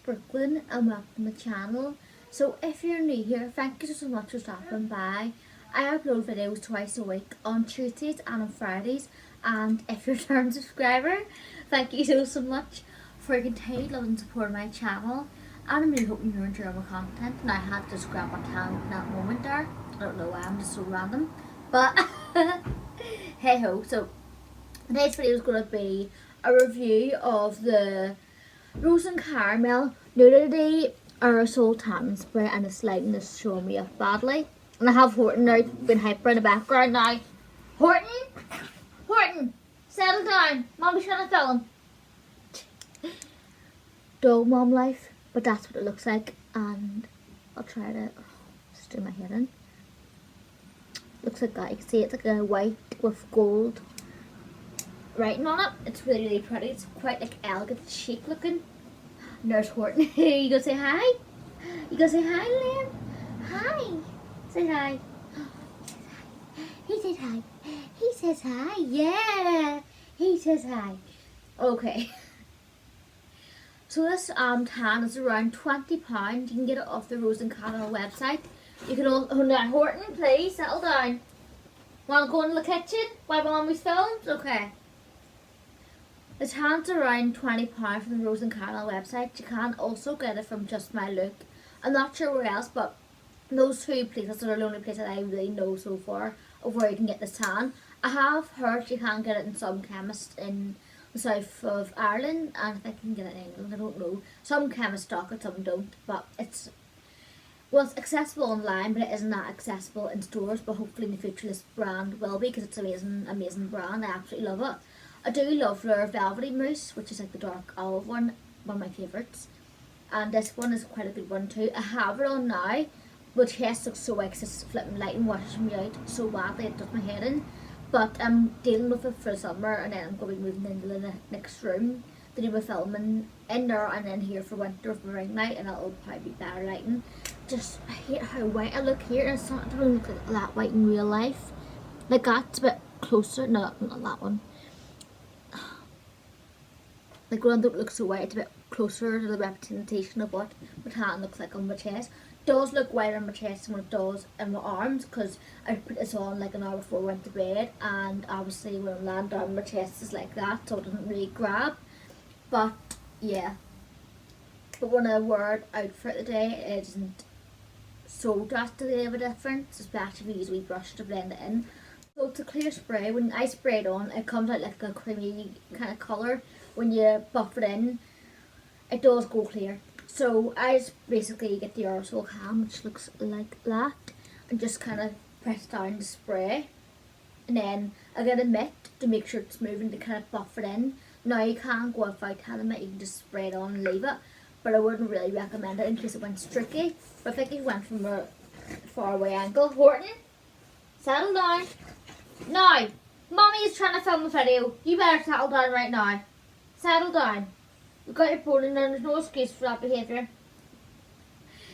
Brookelynne and welcome to my channel. So if you're new here, thank you so much for stopping by. I upload videos twice a week on Tuesdays and on Fridays, and if you're a return subscriber, thank you so much for your continued love and support of my channel. And I'm really hoping you're enjoying my content. And I had to just grab my camera in that moment there. I don't know why, I'm just so random. But hey ho, so today's video is going to be a review of the Rose and Caramel Nudity Aerosol Tanning Spray, and it's lighting is showing me up badly. And I have Horton now been hyper in the background now. Horton, settle down. Mommy's trying to film. Dog mom life, but that's what it looks like. And I'll try to just do my hair in. Looks like that. You can see it's like a white with gold writing on it. It's really pretty. It's quite like elegant, chic looking. Nurse Horton. You go say hi? You go say hi, Liam? Hi. Say hi. He said hi. He says hi. Yeah. He says hi. Okay. So this tan is around £20. You can get it off the Rose and Caramel website. You can all now Horton, please settle down. Wanna go in the kitchen while mommy's filmed? Okay. The tan's around £20 from the Rose and Caramel website. You can also get it from Just My Look. I'm not sure where else, but those two places are the only places I really know so far of where you can get this tan. I have heard you can get it in some chemists in the south of Ireland, and I think you can get it in England, I don't know. Some chemists stock it, some don't, but it's accessible online, but it isn't that accessible in stores. But hopefully in the future this brand will be, because it's an amazing brand. I absolutely love it. I do love their Velvety Mousse, which is like the dark olive one of my favourites. And this one is quite a good one too. I have it on now, but chest looks so white because it's flipping light and washes me out so badly it does my head in. But I'm dealing with it for the summer, and then I'm going to be moving into the next room to do my filming in there, and then here for winter for ring light, and it'll probably be better lighting. Just, I hate how white I look here, and it's not, it doesn't look like that white in real life. Like that's a bit closer, no, not that one. Like when I don't look so white, it's a bit closer to the representation of what my tan looks like on my chest. It does look whiter on my chest than what it does in my arms, because I put this on like an hour before I went to bed, and obviously when I land down my chest is like that, so it doesn't really grab. But yeah, but when I wear it out for the day, it isn't so drastically of a difference, especially if you use a wee brush to blend it in. So it's a clear spray. When I spray it on, it comes out like a creamy kind of colour. When you buff it in, it does go clear. So I just basically get the aerosol can, which looks like that, and just kind of press down the spray, and then I get a mitt to make sure it's moving to kind of buff it in. Now you can go without having a mitt, you can just spray it on and leave it, but I wouldn't really recommend it in case it went streaky. But I think it went from a far away angle. Horton, settle down. Now, mommy is trying to film a video. You better settle down right now. Settle down. You've got your phone in there, there's no excuse for that behaviour.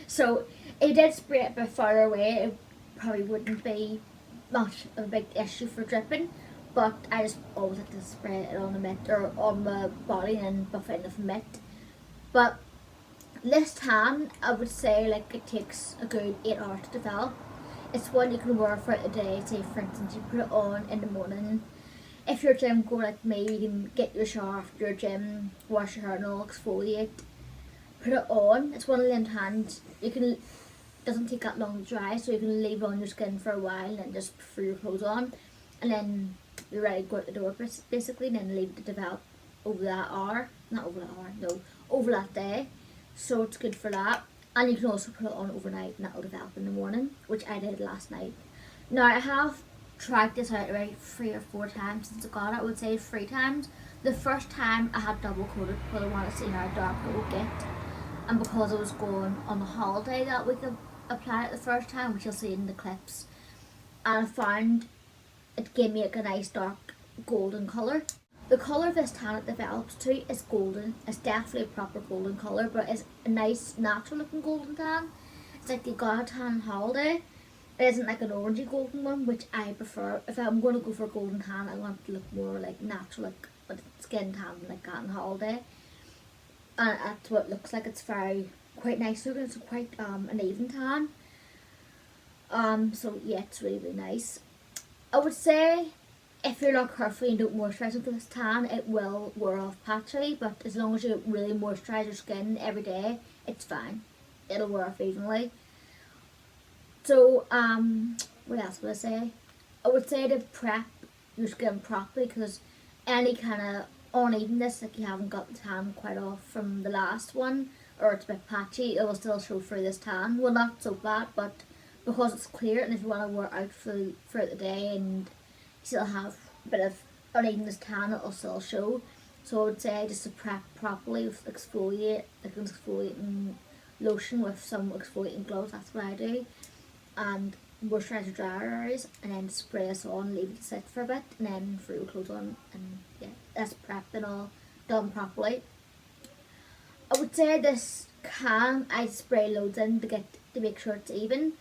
So, if you did spray it a bit far away, it probably wouldn't be much of a big issue for dripping. But I just always like to spray it on the mitt, or on my body, and buff it in with a mitt. But this tan, I would say like it takes a good 8 hours to develop. It's one you can wear throughout the day. Say for instance you put it on in the morning. If you're gym going like me, you can get your shower after your gym, wash your hair and all, exfoliate, put it on. It's one of them tans, it doesn't take that long to dry, so you can leave it on your skin for a while and then just put your clothes on, and then you're ready to go out the door basically, and then leave it to develop over that hour, over that day. So it's good for that. And you can also put it on overnight and that'll develop in the morning, which I did last night. Now I have tried this out about 3 or 4 times since I got it. I would say 3 times. The first time I had double coated because I wanted to see how dark it would get, and because I was going on a holiday that week, I applied it the first time, which you'll see in the clips, and I found it gave me like a nice dark golden colour. The colour of this tan it develops to is golden. It's definitely a proper golden colour, but it's a nice natural looking golden tan. It's like you got a tan on holiday. It isn't like an orangey golden one, which I prefer. If I'm going to go for a golden tan, I want it to look more like natural, like skin tan like that on holiday. and that's what it looks like. It's quite nice looking. It's quite an even tan. So yeah, it's really nice. I would say if you're not careful and don't moisturise with this tan, it will wear off patchy, but as long as you really moisturise your skin every day, it's fine. It'll wear off evenly. So, what else would I say? I would say to prep your skin properly, because any kind of unevenness, like you haven't got the tan quite off from the last one, or it's a bit patchy, it will still show through this tan. Well, not so bad, but because it's clear, and if you want to wear it out throughout the day and still have a bit of unevenness tan, it will still show. So I would say just to prep properly with exfoliate, like an exfoliating lotion with some exfoliating gloves. That's what I do. And moisturise your dry areas, and then spray this on, leave it to sit for a bit, and then throw your clothes on, and yeah, that's prepped and all done properly. I would say this can I spray loads in to make sure it's even.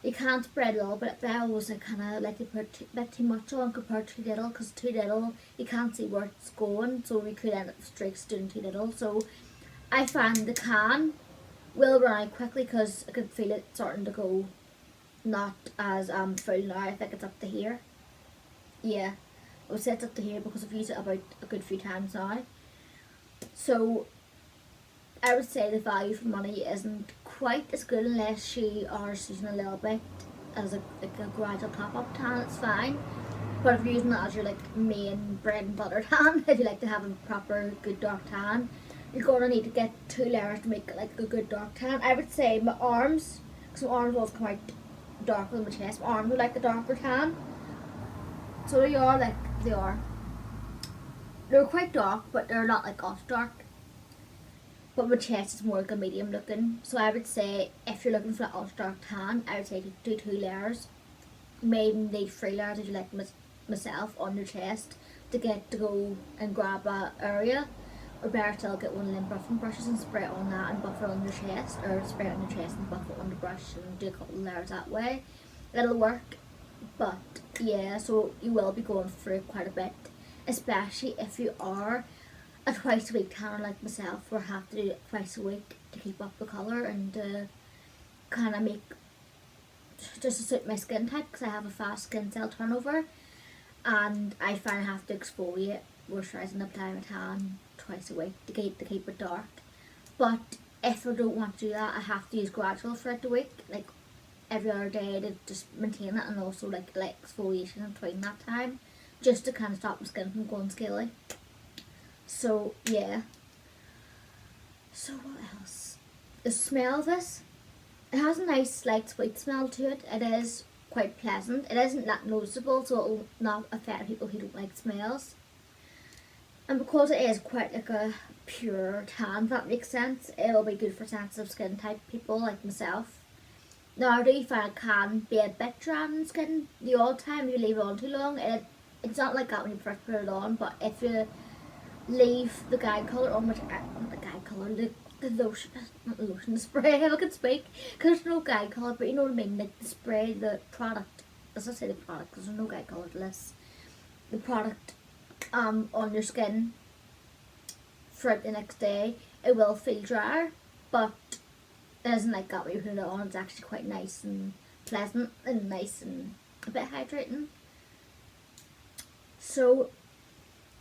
You can't spread a little bit, but I always kind of like to put a bit too much on compared to too little, because too little you can't see where it's going, so we could end up with streaks doing too little. So I find the can will run out quickly, because I could feel it starting to go not as full now. I think it's up to here. Yeah, I would say it's up to here because I've used it about a good few times now. So I would say the value for money isn't quite as good unless you are using a little bit as a gradual top up tan. It's fine, but if you're using it as your like main bread and butter tan, if you like to have a proper good dark tan, you're gonna need to get 2 layers to make it like a good dark tan. I would say my arms, because my arms was quite darker than my chest. My arms are like a darker tan, so they are they're quite dark, but they're not like off dark. But my chest is more like a medium looking. So I would say if you're looking for an ultra dark tan, I would say do 2 layers. Maybe need 3 layers if you like myself on your chest to go and grab a area. Or better still, get one of them buffing brushes and spray it on that and buff it on your chest, or spray it on your chest and buff it on the brush and do a couple of layers that way. It'll work, but yeah, so you will be going through quite a bit, especially if you are a twice a week tanner like myself, where I have to do it twice a week to keep up the colour and kind of make just to suit my skin type, because I have a fast skin cell turnover, and I find I have to exfoliate, moisturise and apply my tan twice a week to keep it dark. But if I don't want to do that, I have to use gradual throughout the week, like every other day, to just maintain it, and also like exfoliation in between that time, just to kind of stop my skin from going scaly. So yeah. So what else? The smell of this, it has a nice light sweet smell to it. It is quite pleasant. It isn't that noticeable, so it will not affect people who don't like smells. And because it is quite like a pure tan, if that makes sense, it'll be good for sensitive skin type people like myself. Now I do find it can be a bit dry on skin the odd time if you leave it on too long. It's not like that when you first put it on, but if you leave the guide colour on, which not the guide colour, the lotion, not the lotion, the spray, if I could speak, because there's no guide colour, but you know what I mean, like the spray, the product, as I say the product, because there's no guide colour to this, the product on your skin for the next day, it will feel drier, but it isn't like that when you put it on. It's actually quite nice and pleasant and nice and a bit hydrating. So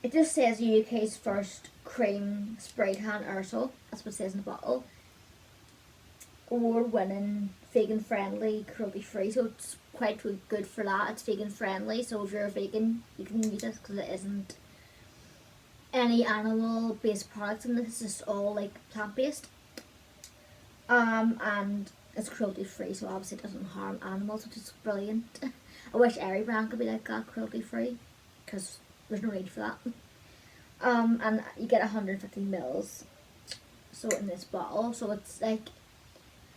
it just says UK's first cream spray tan aerosol. That's what it says in the bottle. Award-winning, vegan-friendly, cruelty-free. So it's quite good for that. It's vegan-friendly. So if you're a vegan, you can use this because it isn't any animal-based products in this. It's just all like plant-based. And it's cruelty-free, so obviously it doesn't harm animals, which is brilliant. I wish every brand could be like that, cruelty-free, because there's no need for that. And you get 150 mils, so in this bottle, so it's like,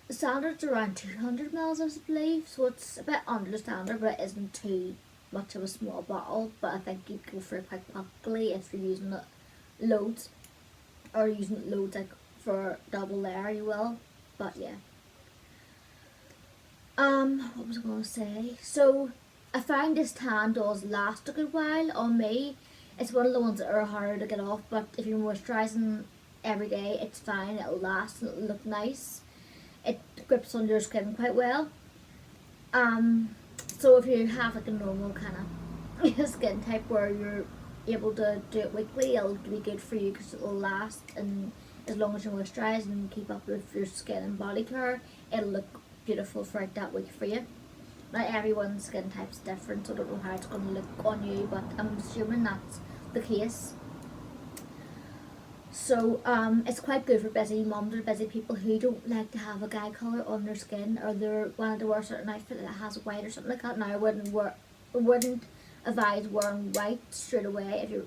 the standard's around 200 mils, I believe, so it's a bit under the standard, but it isn't too much of a small bottle. But I think you go for it quite quickly if you're using it loads, or using it loads like for double layer, you will. But yeah. What was I going to say? So I find this tan does last a good while on me. It's one of the ones that are harder to get off, but if you're moisturising every day, it's fine, it'll last and it'll look nice. It grips on your skin quite well. So if you have like a normal kind of skin type where you're able to do it weekly, it'll be good for you because it'll last, and as long as you moisturise and keep up with your skin and body care, it'll look beautiful throughout that week for you. Not everyone's skin type's different, so I don't know how it's going to look on you, but I'm assuming that's the case. So it's quite good for busy mums or busy people who don't like to have a guy colour on their skin, or they're wanting to wear a certain outfit that has white or something like that. Now I wouldn't advise wearing white straight away if you're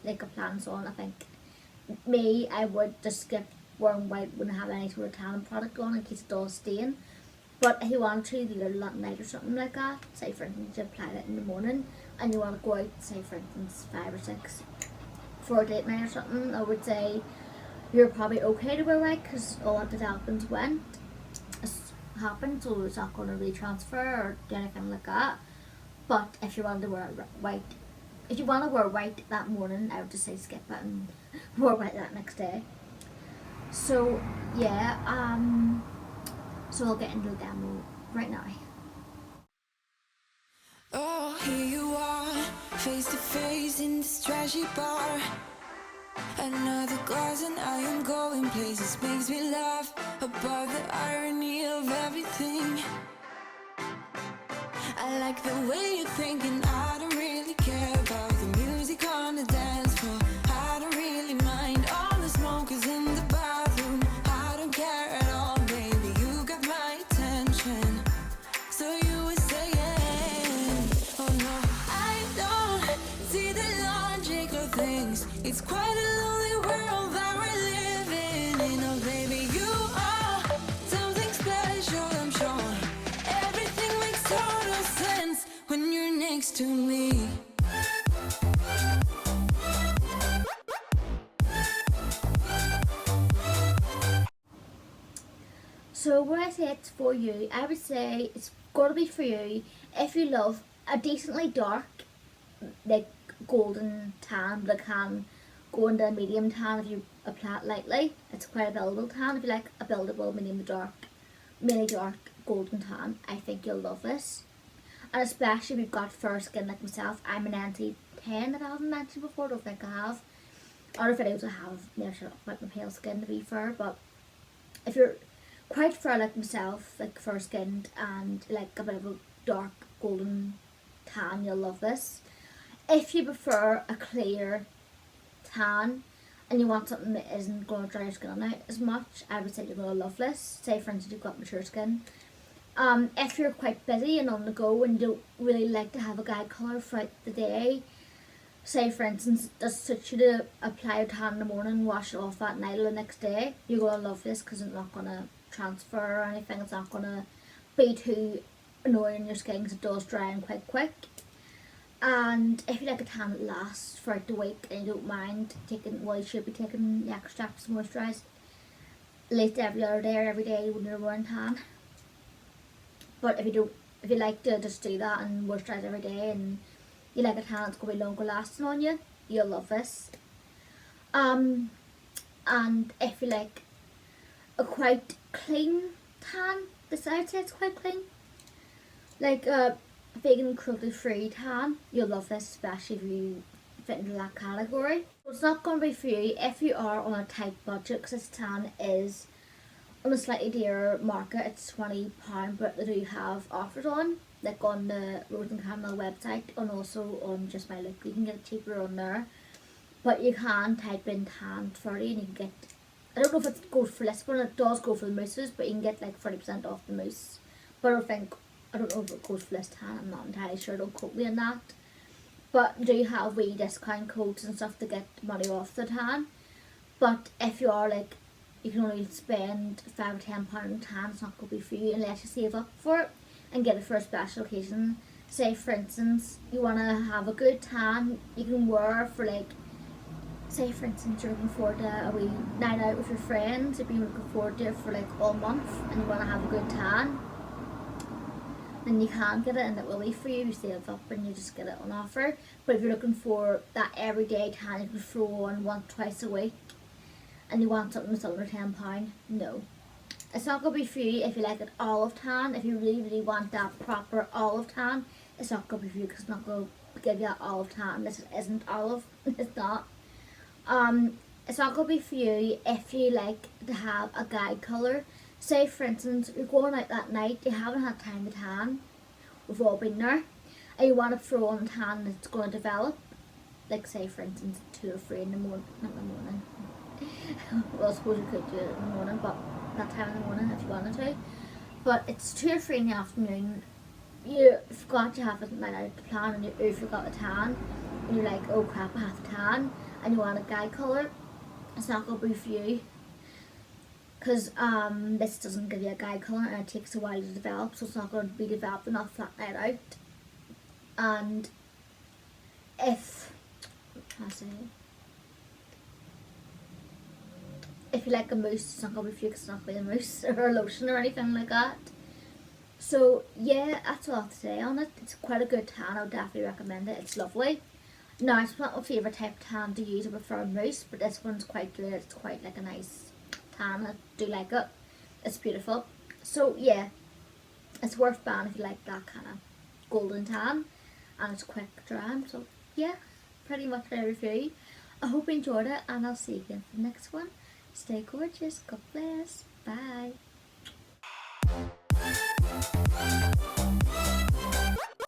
like a plans on. I think I would just skip wearing white, wouldn't have any sort of tanning product on in case it does stain. But if you want to do it at night or something like that, say for instance you apply it in the morning and you want to go out, say for instance 5 or 6 for a date night or something, I would say you're probably okay to wear white because all that happened, so it's not going to really transfer or do anything like that. But if you want to wear white, that morning, I would just say skip it and wear white that next day. So yeah, so I'll get into the demo right now. Oh, here you are, face to face in this trashy bar. Another glass and I am going places, makes me laugh about the irony of everything. I like the way you're thinking, I don't really care about the music on the dance floor. I don't really mind all the smokers in the bathroom. I don't care at all, baby, you got my attention. So you were saying, oh no, I don't see the logic of things. It's quite a lonely world that we're living in. Oh baby, you are something special, I'm sure. Everything makes total sense when you're next to me. So when I say it's for you, I would say it's got to be for you if you love a decently dark, like golden tan, but it can go into a medium tan if you apply it lightly. It's quite a buildable tan. If you like a buildable mini dark golden tan, I think you'll love this. And especially if you've got fair skin like myself. I'm an anti-tan that I haven't mentioned before, I don't think I have. Other videos I have never shut up about my pale skin, to be fair, but if you're quite fair like myself, like fair skinned and like a bit of a dark golden tan, you'll love this. If you prefer a clear tan and you want something that isn't going to dry your skin out as much, I would say you're going to love this. Say for instance you've got mature skin. If you're quite busy and on the go and you don't really like to have a guide colour throughout the day, say for instance it does suit you to apply a tan in the morning, wash it off at night or the next day, you're going to love this because it's not going to transfer or anything. It's not going to be too annoying on your skin because it does dry in quite quick. And if you like a tan that lasts throughout the week and you don't mind taking, well you should be taking the extracts to moisturise late every other day or every day when you're wearing tan. But if you like to just do that and moisturise every day and you like a tan that's going to be longer lasting on you, you'll love this. And if you like a quite clean tan, this I would say it's quite clean, like a vegan cruelty free tan, you'll love this, especially if you fit into that category. It's not going to be for you if you are on a tight budget, because this tan is on a slightly dearer market. It's £20, but they do have offers on, like on the Rose and Caramel website and also on Just My Look. You can get it cheaper on there, but you can type in tan 30 and you can get, I don't know if it goes for this one, it does go for the mousses, but you can get like 30% off the mousse. But I don't know if it goes for this tan, I'm not entirely sure, don't quote me on that. But do you have wee discount codes and stuff to get money off the tan? But if you are like, you can only spend £5 or £10 on tan, it's not going to be for you unless you save up for it and get it for a special occasion. Say for instance, you want to have a good tan, you can wear for like, say for instance you're looking forward to a wee night out with your friends, if you're looking forward to it for like all month and you want to have a good tan, then you can get it and it will be for you. You save up and you just get it on offer. But if you're looking for that everyday tan you can throw on once, twice a week, and you want something that's under £10, no. It's not going to be for you if you like an olive tan. If you really, really want that proper olive tan, it's not going to be for you because it's not going to give you that olive tan. This isn't olive. It's not. It's not going to be for you if you like to have a guide colour. Say, for instance, you're going out that night, you haven't had time to tan. We've all been there. And you want to throw on a tan that's going to develop. Like, say, for instance, 2 or 3 in the morning. Not in the morning. Well, I suppose you could do it in the morning, but that time in the morning if you wanted to. But it's 2 or 3 in the afternoon. You forgot you have a night out to plan, and you forgot the tan. And you're like, oh crap, I have to tan. And you want a guide colour. It's not going to be for you. Because this doesn't give you a guide colour, and it takes a while to develop, so it's not going to be developed enough that night out. And if, if you like a mousse, it's not going to be for you because it's not going to be a mousse or a lotion or anything like that. So yeah, that's all I have to say on it. It's quite a good tan, I would definitely recommend it. It's lovely. Now, it's not my favourite type of tan to use. I prefer mousse, but this one's quite good. It's quite like a nice tan. I do like it. It's beautiful. So yeah, it's worth buying if you like that kind of golden tan, and it's quick drying. So yeah, pretty much my review. I hope you enjoyed it, and I'll see you again for the next one. Stay gorgeous. God bless. Bye.